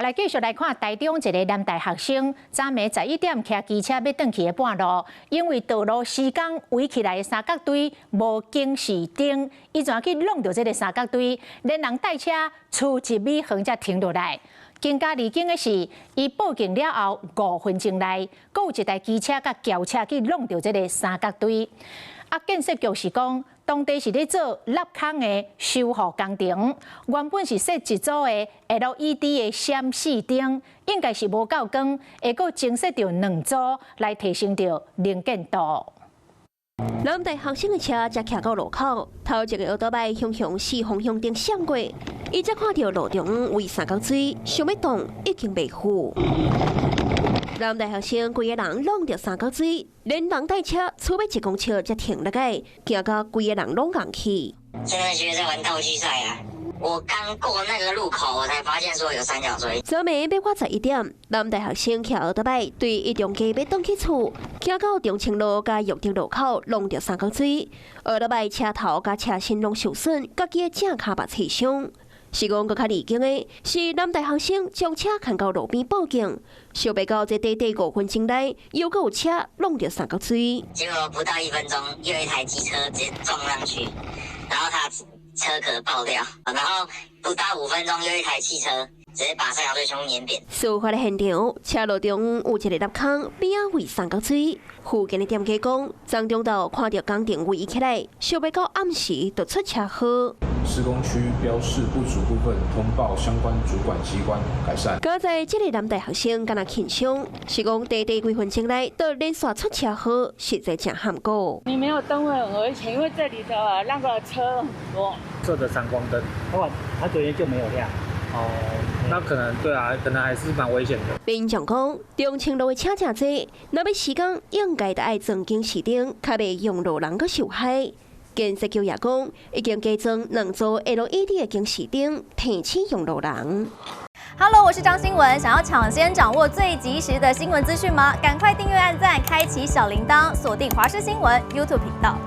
来继续来看台中一个男大学生，昨暝11点骑机车要转去的半路，因为道路施工围起来的三角锥无警示灯，伊怎去弄到这个三角锥，连人带车出1米远才停落来。更加离经的是，伊报警了后5分钟内，阁有一台机车甲轿车去弄到这个三角锥。建设局是讲，当地是咧做立坑的修复工程，原本是设一组的 LED 的闪示灯，应该是无够光，会阁增设着2组来提升着能见度。南大学生的车才骑到路口，头一个奥多麦向4方向灯闪过，伊才看到路中为三角锥，想要动已经未赴。南大学生规个人弄着三角锥，连人带车出要1公尺才停落来，行到规个人拢硬去。现在觉得在玩道具赛啊！我刚过那个路口，我才发现说有三角锥。昨暝要我11点，南大学生骑奥多麦对一中街要转去厝，行到中清路甲玉德路口弄着三角锥，奥多麦车头甲车身拢受损，家己的正骹把刺伤。是讲搁较离经的，是南大学生将车牵到路边报警，想袂到这短短5分钟内，又搁有车弄着三角锥。结果不到1分钟，又有一台机车直接撞上去，然后他车壳爆掉，然后不到5分钟，又有一台汽车直接把三角锥全部碾扁。事发的现场，车路中有一个凹坑，边仔为三角锥。附近的店家讲，张中道看到工程围起来，想要到暗时就出车祸。施工区标示不足部分，通报相关主管机关改善。刚才这个男大学生敢若轻伤，是讲短短几分钟内就连续出车祸，实在真喊过。你没有灯会很危险，因为这里的那个车很多。设的闪光灯，它昨天就没有亮。哦，那可能对啊，可能还是蛮危险的。民众讲，中清路的车真多，若要施工，应该得爱装警示灯，较袂用路人搁受害。建设局也讲，已经加装2组 LED 的警示灯，提醒用路人。Hello， 我是张新文，想要抢先掌握最及时的新闻资讯吗？赶快订阅、按赞、开启小铃铛，锁定华视新闻 YouTube 频道。